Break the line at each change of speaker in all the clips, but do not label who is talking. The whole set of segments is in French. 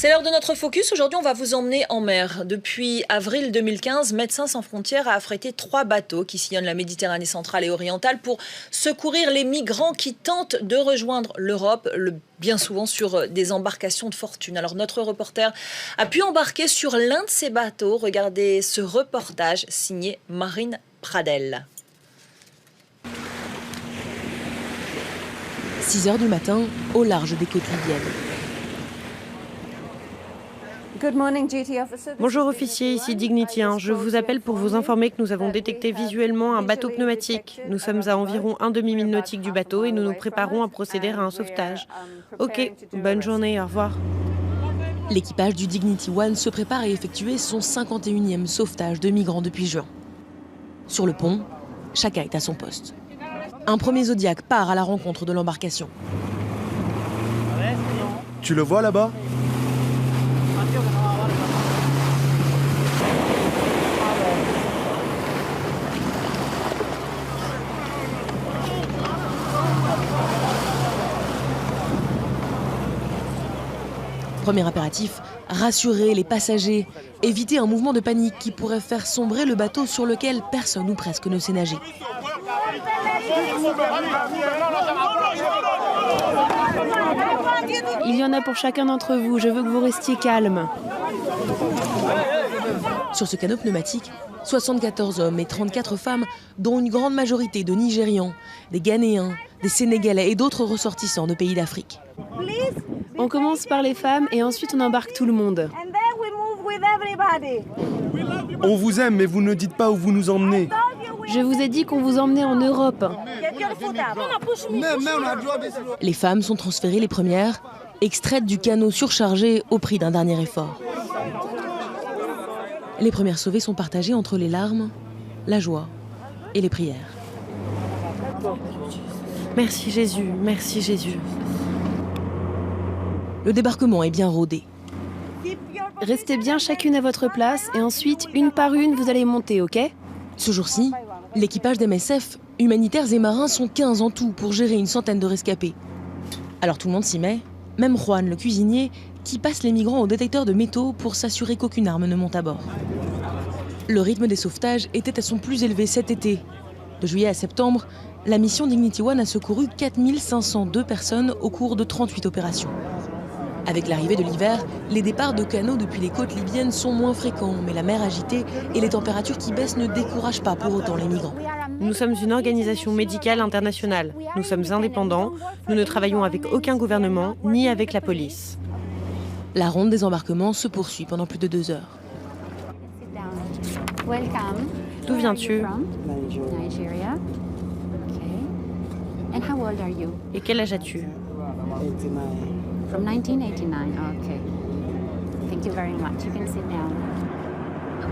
C'est l'heure de notre focus. Aujourd'hui, on va vous emmener en mer. Depuis avril 2015, Médecins sans frontières a affrété 3 bateaux qui sillonnent la Méditerranée centrale et orientale pour secourir les migrants qui tentent de rejoindre l'Europe, bien souvent sur des embarcations de fortune. Alors notre reporter a pu embarquer sur l'un de ces bateaux. Regardez ce reportage signé Marine Pradel.
6 h du matin, au large des côtes libyennes.
Bonjour officier, ici Dignity 1. Je vous appelle pour vous informer que nous avons détecté visuellement un bateau pneumatique. Nous sommes à environ un demi-mille nautique du bateau et nous nous préparons à procéder à un sauvetage. Ok, bonne journée, au revoir.
L'équipage du Dignity 1 se prépare à effectuer son 51e sauvetage de migrants depuis juin. Sur le pont, chacun est à son poste. Un premier Zodiac part à la rencontre de l'embarcation.
Tu le vois là-bas ?
Premier impératif, rassurer les passagers, éviter un mouvement de panique qui pourrait faire sombrer le bateau sur lequel personne ou presque ne sait nager.
Il y en a pour chacun d'entre vous, je veux que vous restiez calme.
Sur ce canot pneumatique, 74 hommes et 34 femmes, dont une grande majorité de Nigérians, des Ghanéens, des Sénégalais et d'autres ressortissants de pays d'Afrique.
On commence par les femmes et ensuite on embarque tout le monde.
On vous aime, mais vous ne dites pas où vous nous emmenez.
Je vous ai dit qu'on vous emmenait en Europe.
Les femmes sont transférées les premières, extraites du canot surchargé au prix d'un dernier effort. Les premières sauvées sont partagées entre les larmes, la joie et les prières.
Merci Jésus, merci Jésus.
Le débarquement est bien rodé.
Restez bien chacune à votre place et ensuite, une par une, vous allez monter, ok ?
Ce jour-ci, l'équipage d'MSF, humanitaires et marins sont 15 en tout pour gérer une centaine de rescapés. Alors tout le monde s'y met, même Juan, le cuisinier, qui passe les migrants au détecteur de métaux pour s'assurer qu'aucune arme ne monte à bord. Le rythme des sauvetages était à son plus élevé cet été. De juillet à septembre, la mission Dignity 1 a secouru 4502 personnes au cours de 38 opérations. Avec l'arrivée de l'hiver, les départs de canots depuis les côtes libyennes sont moins fréquents, mais la mer agitée et les températures qui baissent ne découragent pas pour autant les migrants.
Nous sommes une organisation médicale internationale. Nous sommes indépendants. Nous ne travaillons avec aucun gouvernement, ni avec la police.
La ronde des embarquements se poursuit pendant plus de 2 heures.
D'où viens-tu ? Et quel âge as-tu ?
From 1989, okay. Thank you very much. You can sit down.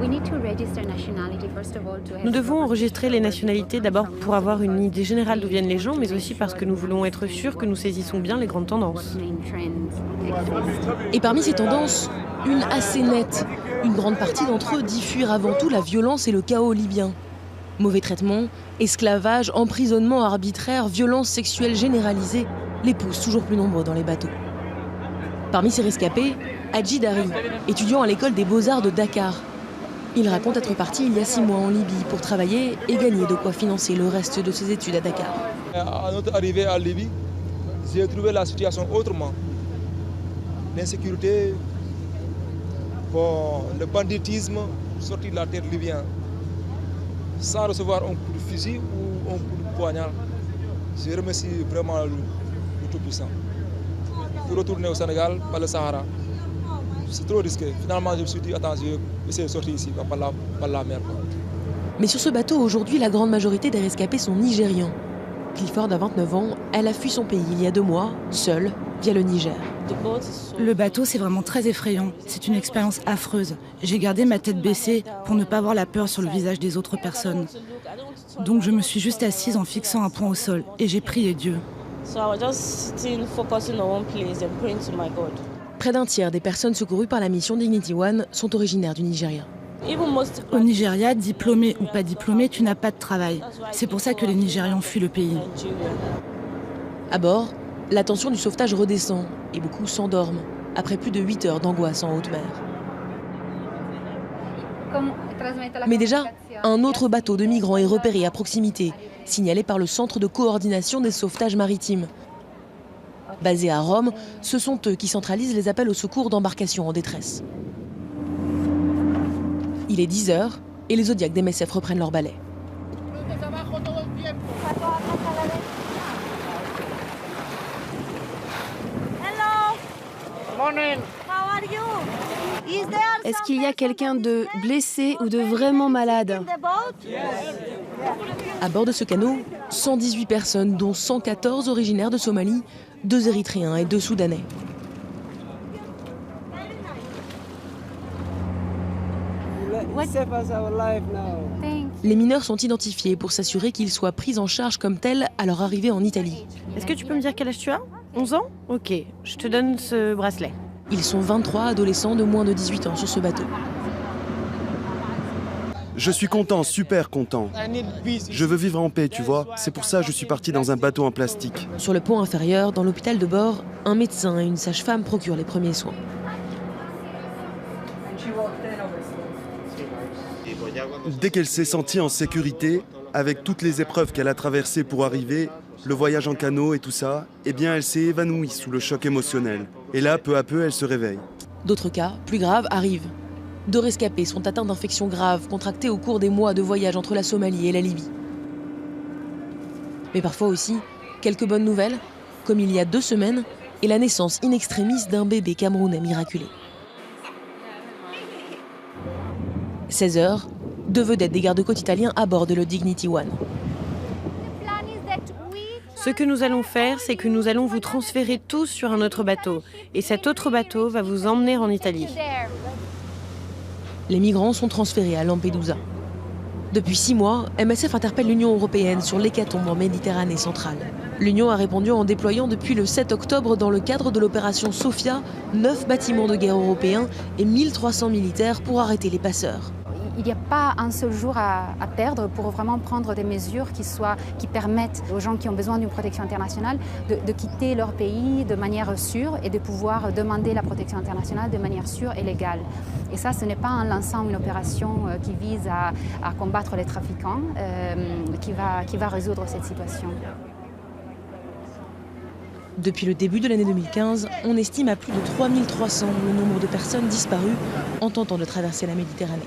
We need to register nationality first of all to have...
Nous devons enregistrer les nationalités d'abord pour avoir une idée générale d'où viennent les gens, mais aussi parce que nous voulons être sûrs que nous saisissons bien les grandes tendances.
Et parmi ces tendances, une assez nette. Une grande partie d'entre eux dit fuir avant tout la violence et le chaos libyen. Mauvais traitements, esclavage, emprisonnement arbitraire, violences sexuelles généralisées les poussent toujours plus nombreux dans les bateaux. Parmi ces rescapés, Hadji Dari, étudiant à l'école des Beaux-Arts de Dakar. Il raconte être parti il y a 6 mois en Libye pour travailler et gagner de quoi financer le reste de ses études à Dakar.
À notre arrivée à Libye, j'ai trouvé la situation autrement. L'insécurité, le banditisme sorti de la terre libyenne. Sans recevoir un coup de fusil ou un coup de poignard. Je remercie vraiment le Tout-Puissant. Pour retourner au Sénégal par le Sahara, c'est trop risqué. Finalement, je me suis dit, attends, je vais essayer de sortir ici, par la mer.
Mais sur ce bateau, aujourd'hui, la grande majorité des rescapés sont nigérians. Clifford a 29 ans, elle a fui son pays il y a 2 mois, seule, via le Niger.
Le bateau, c'est vraiment très effrayant. C'est une expérience affreuse. J'ai gardé ma tête baissée pour ne pas voir la peur sur le visage des autres personnes. Donc je me suis juste assise en fixant un point au sol et j'ai prié Dieu.
Près d'un tiers des personnes secourues par la mission Dignity 1 sont originaires du Nigeria.
Au Nigeria, diplômé ou pas diplômé, tu n'as pas de travail. C'est pour ça que les Nigérians fuient le pays.
À bord, la tension du sauvetage redescend et beaucoup s'endorment. après plus de 8 heures d'angoisse en haute mer. Mais déjà, un autre bateau de migrants est repéré à proximité, signalé par le Centre de coordination des sauvetages maritimes. Basés à Rome, ce sont eux qui centralisent les appels au secours d'embarcations en détresse. Il est 10 heures et les Zodiacs d'MSF reprennent leur balai.
Est-ce qu'il y a quelqu'un de blessé ou de vraiment malade?
À bord de ce canot, 118 personnes, dont 114 originaires de Somalie, 2 Érythréens et 2 Soudanais. Les mineurs sont identifiés pour s'assurer qu'ils soient pris en charge comme tels à leur arrivée en Italie.
Est-ce que tu peux me dire quel âge tu as? 11 ans? Ok, je te donne ce bracelet.
Ils sont 23 adolescents de moins de 18 ans sur ce bateau.
Je suis content, super content. Je veux vivre en paix, tu vois. C'est pour ça que je suis parti dans un bateau en plastique.
Sur le pont inférieur, dans l'hôpital de bord, un médecin et une sage-femme procurent les premiers soins.
Dès qu'elle s'est sentie en sécurité, avec toutes les épreuves qu'elle a traversées pour arriver, le voyage en canot et tout ça, eh bien elle s'est évanouie sous le choc émotionnel. Et là, peu à peu, elle se réveille.
D'autres cas, plus graves, arrivent. 2 rescapés sont atteints d'infections graves contractées au cours des mois de voyage entre la Somalie et la Libye. Mais parfois aussi, quelques bonnes nouvelles, comme il y a 2 semaines, et la naissance in extremis d'un bébé camerounais miraculé. 16 heures, 2 vedettes des gardes-côtes italiens à bord de le Dignity One.
Ce que nous allons faire, c'est que nous allons vous transférer tous sur un autre bateau. Et cet autre bateau va vous emmener en Italie.
Les migrants sont transférés à Lampedusa. Depuis 6 mois, MSF interpelle l'Union européenne sur l'hécatombe en Méditerranée centrale. L'Union a répondu en déployant depuis le 7 octobre, dans le cadre de l'opération Sophia, 9 bâtiments de guerre européens et 1300 militaires pour arrêter les passeurs.
Il n'y a pas un seul jour à perdre pour vraiment prendre des mesures qui permettent aux gens qui ont besoin d'une protection internationale de quitter leur pays de manière sûre et de pouvoir demander la protection internationale de manière sûre et légale. Et ça, ce n'est pas en lançant une opération qui vise à combattre les trafiquants qui va résoudre cette situation.
Depuis le début de l'année 2015, on estime à plus de 3300 le nombre de personnes disparues en tentant de traverser la Méditerranée.